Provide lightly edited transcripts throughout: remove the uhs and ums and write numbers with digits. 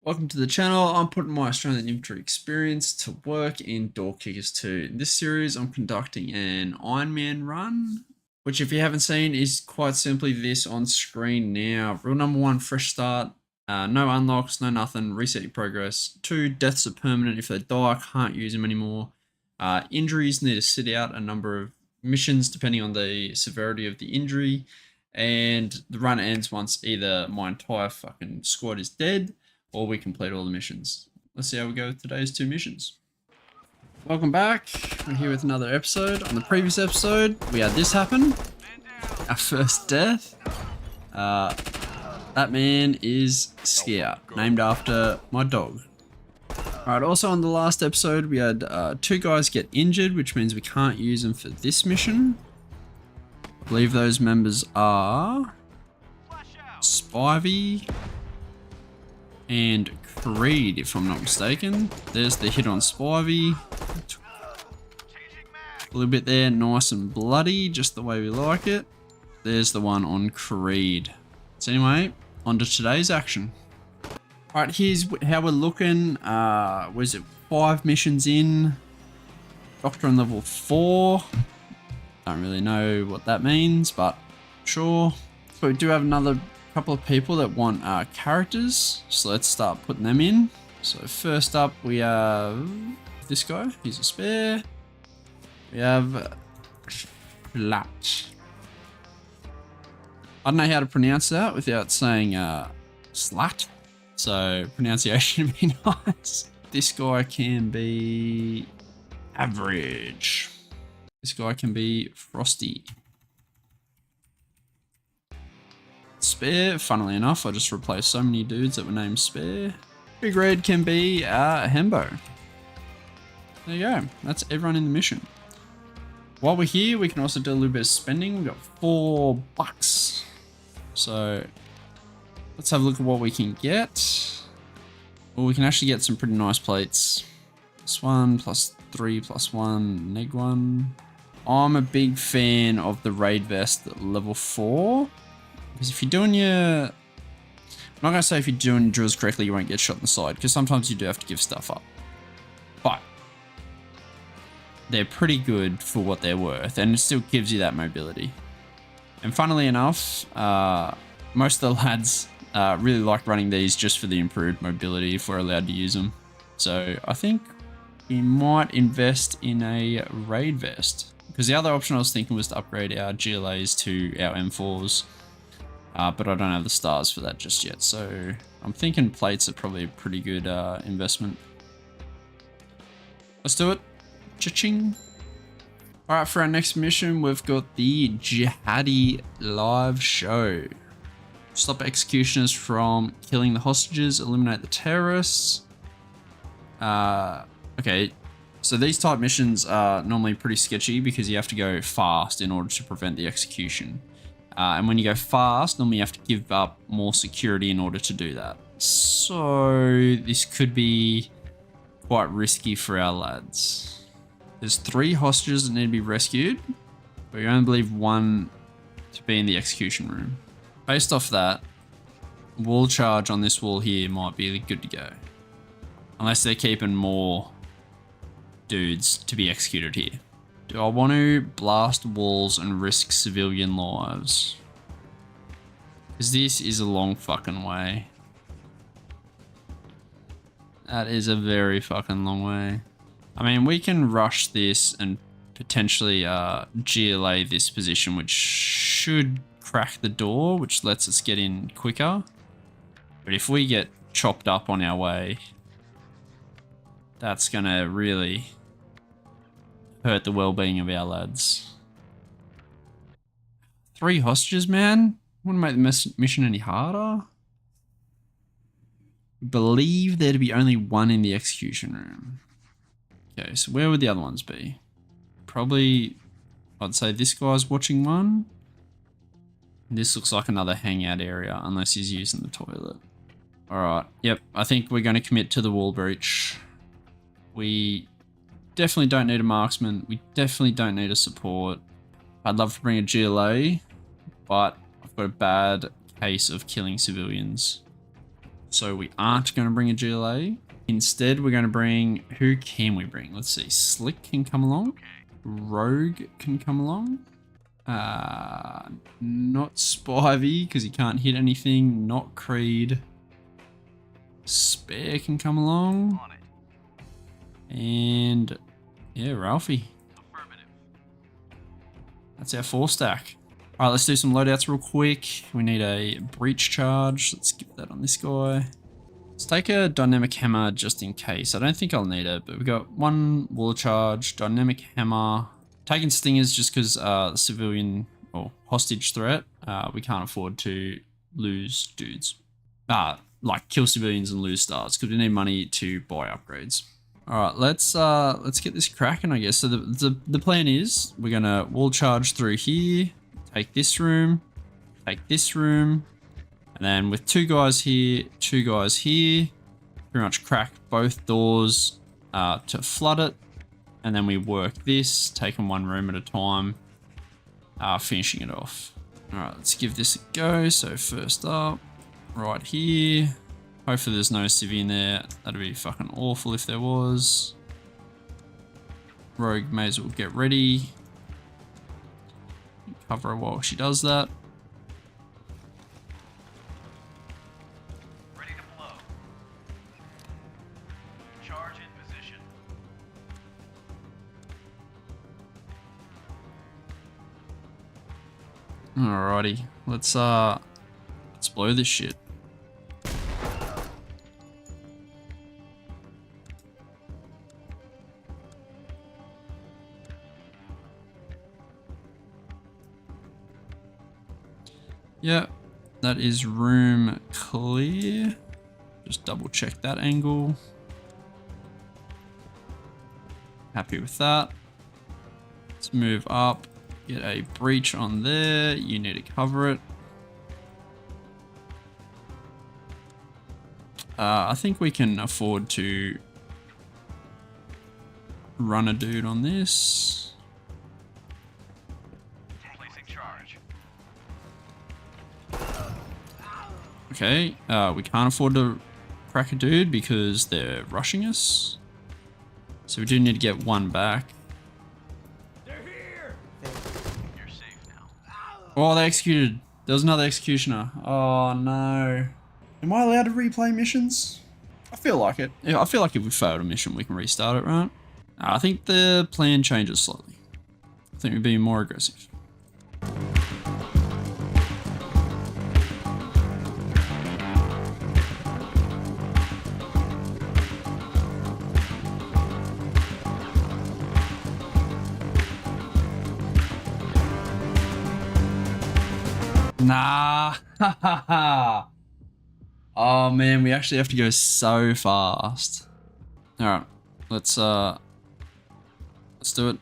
Welcome to the channel. I'm putting my Australian infantry experience to work in Door Kickers 2. In this series, I'm conducting an IRONMAN run, which if you haven't seen is quite simply this on screen now. Rule number 1, fresh start. No unlocks, no nothing, reset your progress. 2, deaths are permanent. If they die, I can't use them anymore. Injuries need to sit out a number of missions depending on the severity of the injury. And the run ends once either my entire fucking squad is dead or we complete all the missions. Let's see how we go with today's 2 missions. Welcome back. We're here with another episode. On the previous episode, we had this happen. Our first death. That man is Scout, named after my dog. Alright, also on the last episode, we had 2 guys get injured, which means we can't use them for this mission. I believe those members are Spivey and Creed, if I'm not mistaken. There's the hit on Spivey. A little bit there, nice and bloody, just the way we like it. There's the one on Creed. So anyway, on to today's action. Alright, here's how we're looking. Was it 5 missions in? Doctor on level 4. Don't really know what that means, but sure. So we do have another couple of people that want characters, so let's start putting them in. So first up we have this guy, he's a spare. We have Flat. I don't know how to pronounce that without saying slat, so pronunciation would be nice. This guy can be average. This guy can be frosty. Spare, funnily enough, I just replaced so many dudes that were named Spare. Big Red can be Hembo. There you go, that's everyone in the mission. While we're here, we can also do a little bit of spending. We've got $4. So let's have a look at what we can get. Well, we can actually get some pretty nice plates. +1, +3, +1, -1. I'm a big fan of the raid vest at level 4. Because if you're doing your... I'm not going to say if you're doing drills correctly you won't get shot in the side, because sometimes you do have to give stuff up. But they're pretty good for what they're worth, and it still gives you that mobility. And funnily enough, most of the lads really like running these just for the improved mobility if we're allowed to use them. So I think we might invest in a raid vest. Because the other option I was thinking was to upgrade our GLAs to our M4s. But I don't have the stars for that just yet, so I'm thinking plates are probably a pretty good investment. Let's do it. Cha-ching. Alright, for our next mission, we've got the Jihadi live show. Stop executioners from killing the hostages, eliminate the terrorists. Okay, so these type missions are normally pretty sketchy because you have to go fast in order to prevent the execution. And when you go fast, normally you have to give up more security in order to do that. So this could be quite risky for our lads. There's 3 hostages that need to be rescued, but we only believe 1 to be in the execution room. Based off that, wall charge on this wall here might be good to go. Unless they're keeping more dudes to be executed here. Do I want to blast walls and risk civilian lives? Because this is a long fucking way. That is a very fucking long way. I mean, we can rush this and potentially GLA this position, which should crack the door, which lets us get in quicker. But if we get chopped up on our way, that's gonna really hurt the well-being of our lads. 3 hostages, man? Wouldn't make the mission any harder. I believe there to be only 1 in the execution room. Okay, so where would the other ones be? Probably, I'd say this guy's watching one. This looks like another hangout area, unless he's using the toilet. Alright, yep, I think we're going to commit to the wall breach. We definitely don't need a marksman. We definitely don't need a support. I'd love to bring a GLA, but I've got a bad case of killing civilians. So we aren't going to bring a GLA. Instead, we're going to bring... Who can we bring? Let's see. Slick can come along. Rogue can come along. Not Spivey, because he can't hit anything. Not Creed. Spare can come along. And... yeah, Ralphie. That's our 4 stack. Alright, let's do some loadouts real quick. We need a breach charge. Let's give that on this guy. Let's take a dynamic hammer just in case. I don't think I'll need it, but we've got 1 wall charge, dynamic hammer. Taking stingers just because the civilian or hostage threat, we can't afford to lose dudes. Like kill civilians and lose stars because we need money to buy upgrades. All right, let's get this cracking, I guess. So the plan is we're gonna wall charge through here, take this room, and then with 2 guys here, 2 guys here, pretty much crack both doors to flood it, and then we work this, taking 1 room at a time, finishing it off. All right, let's give this a go. So first up, right here. Hopefully there's no civvy in there. That'd be fucking awful if there was. Rogue may as well get ready. Cover her while she does that. Ready to blow. Charge in position. Alrighty, let's blow this shit. Yeah, that is room clear. Just double check that angle. Happy with that. Let's move up, get a breach on there. You need to cover it. I think we can afford to run a dude on this. Okay, we can't afford to crack a dude because they're rushing us. So we do need to get 1 back. They're here. You're safe now. Oh, they executed. There was another executioner. Oh no. Am I allowed to replay missions? I feel like it. Yeah, I feel like if we failed a mission, we can restart it, right? I think the plan changes slightly. I think we're being more aggressive. Nah. Oh man, we actually have to go so fast. All right, let's do it.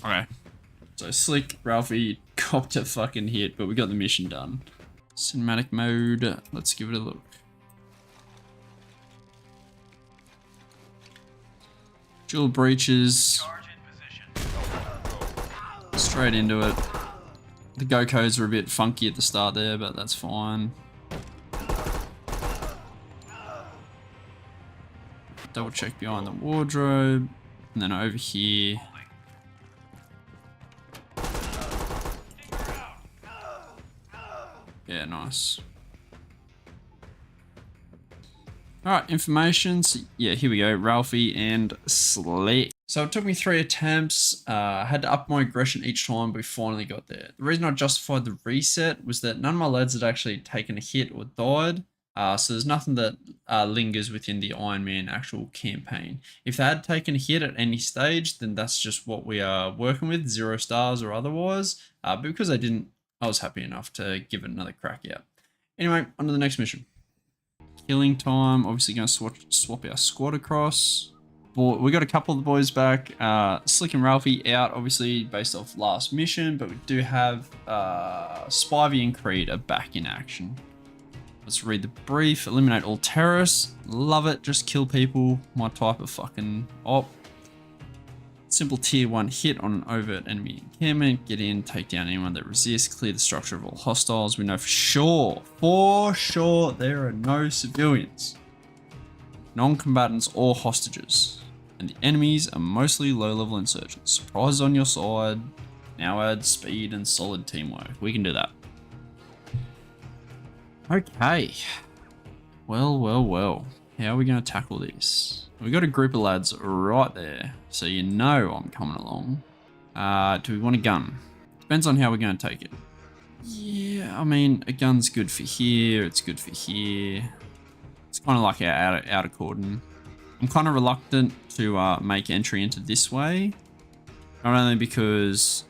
Okay. So Slick, Ralphie copped a fucking hit, but we got the mission done. Cinematic mode. Let's give it a look. Dual breaches. Straight into it. The go codes are a bit funky at the start there, but that's fine. Double check behind the wardrobe. And then over here. Yeah, nice. Alright, information. So, yeah, here we go. Ralphie and Slick. So it took me 3 attempts. I had to up my aggression each time, but we finally got there. The reason I justified the reset was that none of my lads had actually taken a hit or died. So there's nothing that lingers within the Iron Man actual campaign. If they had taken a hit at any stage, then that's just what we are working with, 0 stars or otherwise. But because I didn't, I was happy enough to give it another crack out. Anyway, on to the next mission. Killing time. Obviously going to swap our squad across. We got a couple of the boys back. Slick and Ralphie out, obviously based off last mission, but we do have Spivey and Creed are back in action. Let's read the brief. Eliminate all terrorists. Love it. Just kill people. My type of fucking op. Simple tier 1 hit on an overt enemy encampment. Get in, take down anyone that resists. Clear the structure of all hostiles. We know for sure, there are no civilians, non-combatants or hostages. And the enemies are mostly low-level insurgents. Surprise on your side. Now add speed and solid teamwork. We can do that. Okay. Well. How are we going to tackle this? We got a group of lads right there, so you know I'm coming along. Do we want a gun? Depends on how we're going to take it. Yeah, I mean, a gun's good for here. It's good for here. It's kind of like our outer cordon. I'm kind of reluctant to make entry into this way. Not only because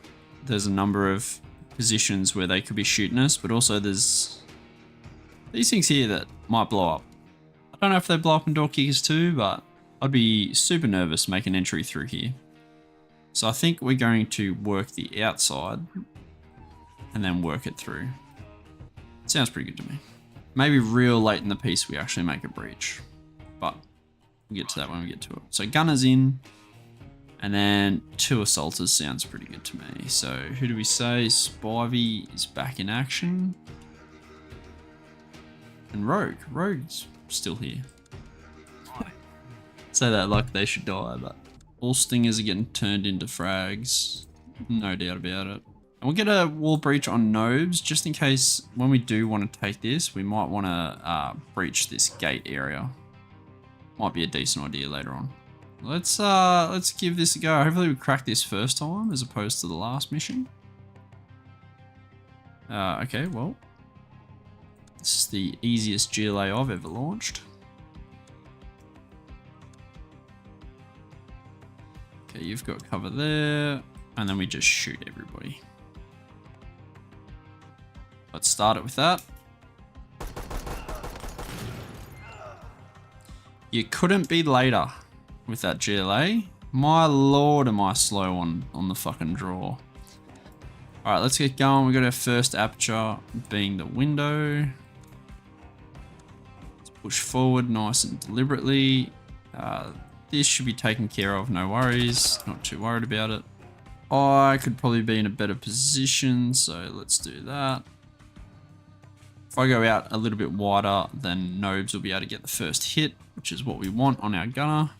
there's a number of positions where they could be shooting us, but also there's these things here that might blow up. I don't know if they blow up in door kickers too, but I'd be super nervous making entry through here. So I think we're going to work the outside and then work it through. Sounds pretty good to me. Maybe real late in the piece we actually make a breach, but we'll get to that when we get to it. So gunners in, and then 2 assaulters sounds pretty good to me. So who do we say? Spivey is back in action. And Rogue's still here. Say that like they should die, but all stingers are getting turned into frags. No doubt about it. And we'll get a wall breach on Nobes, just in case when we do want to take this, we might want to breach this gate area. Might be a decent idea later on. Let's give this a go. Hopefully we crack this first time as opposed to the last mission. Okay, well. This is the easiest GLA I've ever launched. Okay, you've got cover there, and then we just shoot everybody. Let's start it with that. You couldn't be later with that GLA. My lord, am I slow on the fucking draw. Alright, let's get going. We got our first aperture being the window. Let's push forward nice and deliberately. This should be taken care of, no worries. Not too worried about it. I could probably be in a better position, so let's do that. If I go out a little bit wider, then Nobes will be able to get the first hit, which is what we want on our gunner,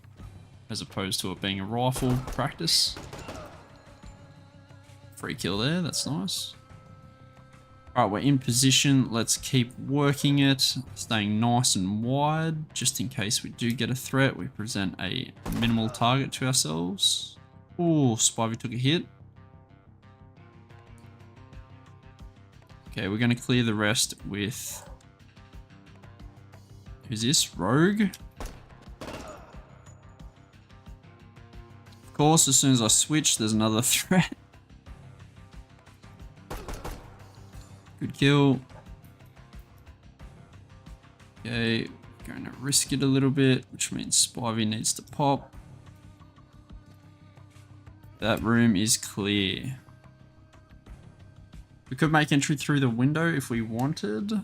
as opposed to it being a rifle practice. Free kill there, that's nice. Alright, we're in position. Let's keep working it, staying nice and wide, just in case we do get a threat. We present a minimal target to ourselves. Ooh, Spivey took a hit. Okay, we're going to clear the rest with... Who's this? Rogue? Of course, as soon as I switch, there's another threat. Good kill. Okay, going to risk it a little bit, which means Spivey needs to pop. That room is clear. We could make entry through the window if we wanted. Okay,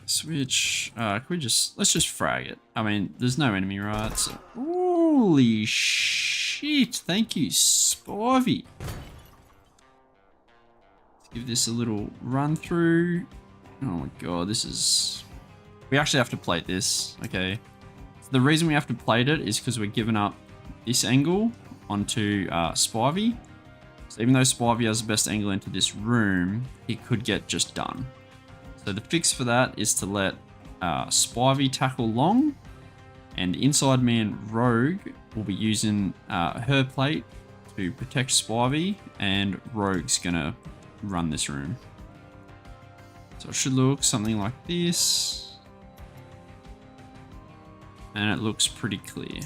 switch. Can we let's just frag it. I mean, there's no enemy, right? So, holy shit. Thank you, Spivey. Let's give this a little run through. Oh my god, this is... We actually have to plate this, okay? The reason we have to plate it is because we're giving up this angle onto Spivey. So even though Spivey has the best angle into this room, he could get just done. So the fix for that is to let Spivey tackle long, and inside man Rogue will be using her plate to protect Spivey, and Rogue's gonna run this room. So it should look something like this. And it looks pretty clear.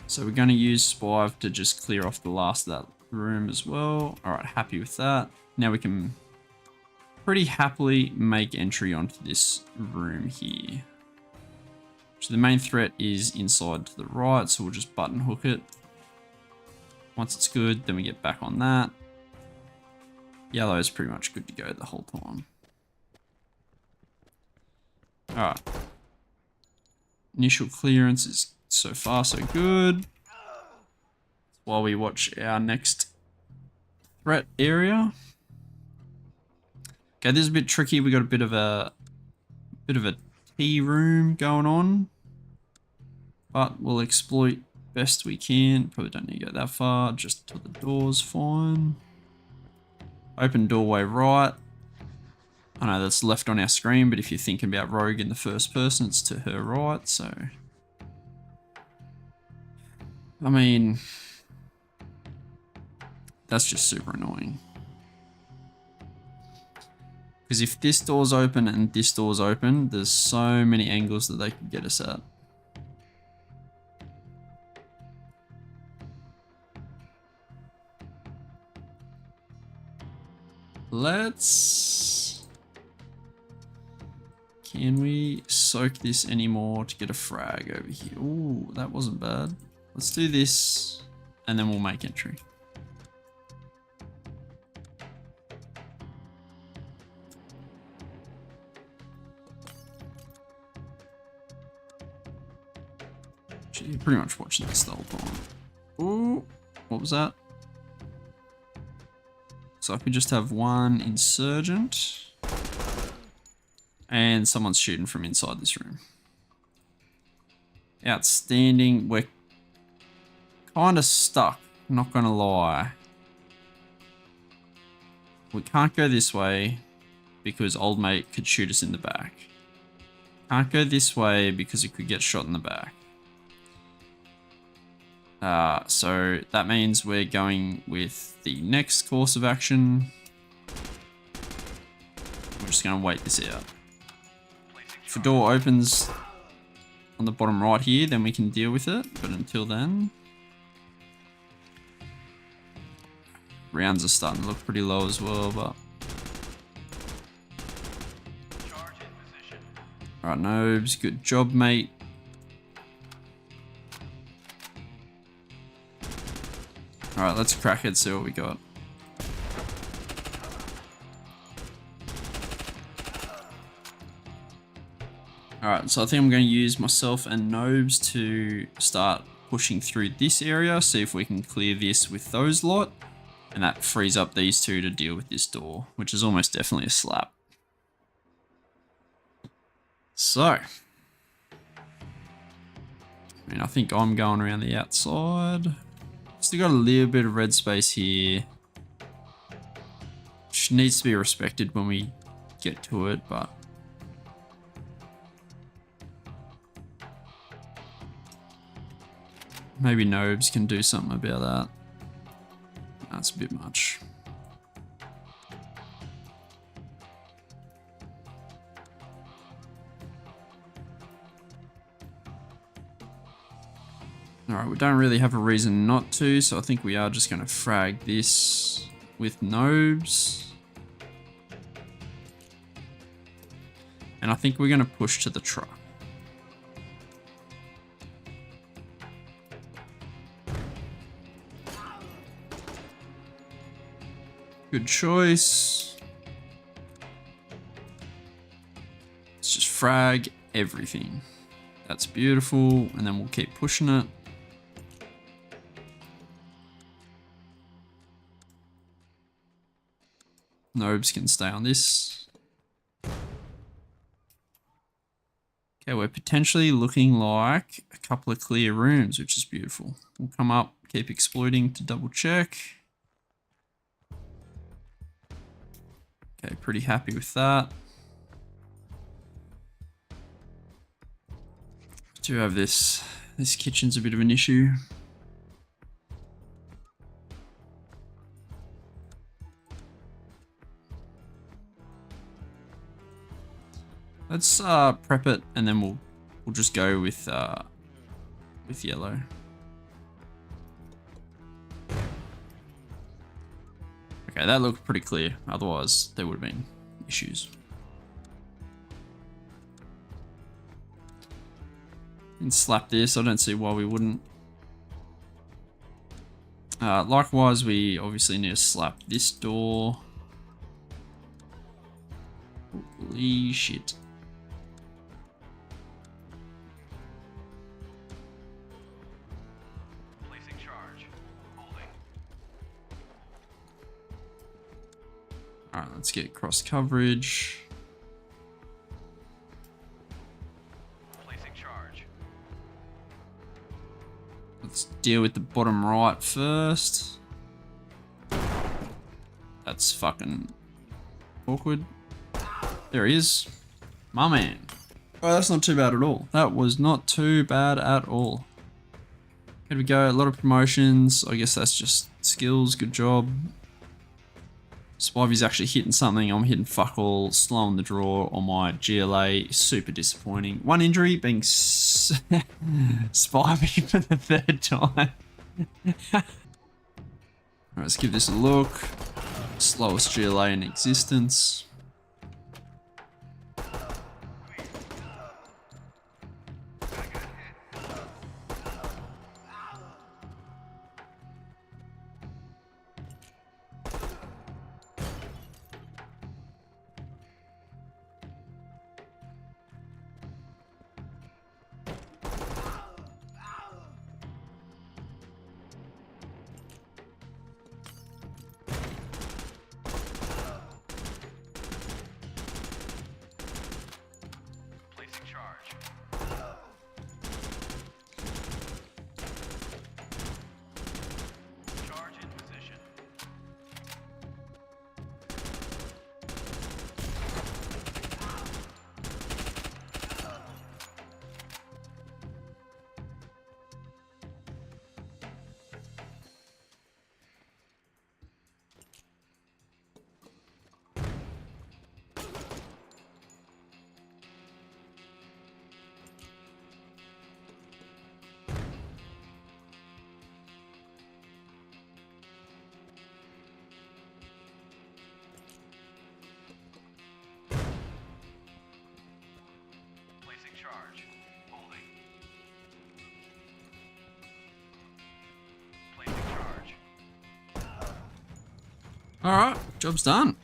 So we're going to use Spive to just clear off the last of that room as well. Alright, happy with that. Now we can pretty happily make entry onto this room here. So the main threat is inside to the right, so we'll just button hook it. Once it's good, then we get back on that. Yellow is pretty much good to go the whole time. Alright. Initial clearance is so far so good. While we watch our next threat area. Okay, this is a bit tricky. We got a bit of a tea room going on. But we'll exploit best we can. Probably don't need to go that far, just till the door's fine. Open doorway right. I know that's left on our screen, but if you're thinking about Rogue in the first person, it's to her right, so. I mean, that's just super annoying. Because if this door's open and this door's open, there's so many angles that they could get us at. Can we soak this anymore to get a frag over here? Ooh, that wasn't bad. Let's do this and then we'll make entry. You're pretty much watching this the whole time. Ooh, what was that? So if we just have one insurgent and someone's shooting from inside this room. Outstanding. We're kind of stuck, not gonna lie. We can't go this way because old mate could shoot us in the back. Can't go this way because he could get shot in the back. So that means we're going with the next course of action. We're just going to wait this out. If the door opens on the bottom right here, then we can deal with it. But until then, rounds are starting to look pretty low as well. But alright, Nobes, good job, mate. Alright, let's crack it, see what we got. Alright, so I think I'm going to use myself and Nobes to start pushing through this area, see if we can clear this with those lot. And that frees up these two to deal with this door, which is almost definitely a slap. So, I mean, I think I'm going around the outside. Still got a little bit of red space here, which needs to be respected when we get to it, but maybe Nobes can do something about that. That's a bit much. Alright, we don't really have a reason not to, so I think we are just going to frag this with Nobes. And I think we're going to push to the truck. Good choice. Let's just frag everything. That's beautiful, and then we'll keep pushing it. Nobes can stay on this. Okay, we're potentially looking like a couple of clear rooms, which is beautiful. We'll come up, keep exploiting to double check. Okay, pretty happy with that. Do have this This kitchen's a bit of an issue. Let's prep it, and then we'll just go with yellow. Okay, that looked pretty clear. Otherwise, there would have been issues. And slap this. I don't see why we wouldn't. Likewise, we obviously need to slap this door. Holy shit. Placing charge. Holding. Alright, let's get cross coverage. Placing charge. Let's deal with the bottom right first. That's fucking awkward. There he is. My man. Oh, that's not too bad at all. That was not too bad at all. Here we go. A lot of promotions. I guess that's just skills. Good job. Spivey's actually hitting something. I'm hitting fuck all. Slow on the draw on my GLA. Super disappointing. One injury being Spivey for the third time. Alright, let's give this a look. Slowest GLA in existence. Placing charge. Charge in position. Placing charge. Holding. Placing charge. Alright, job's done.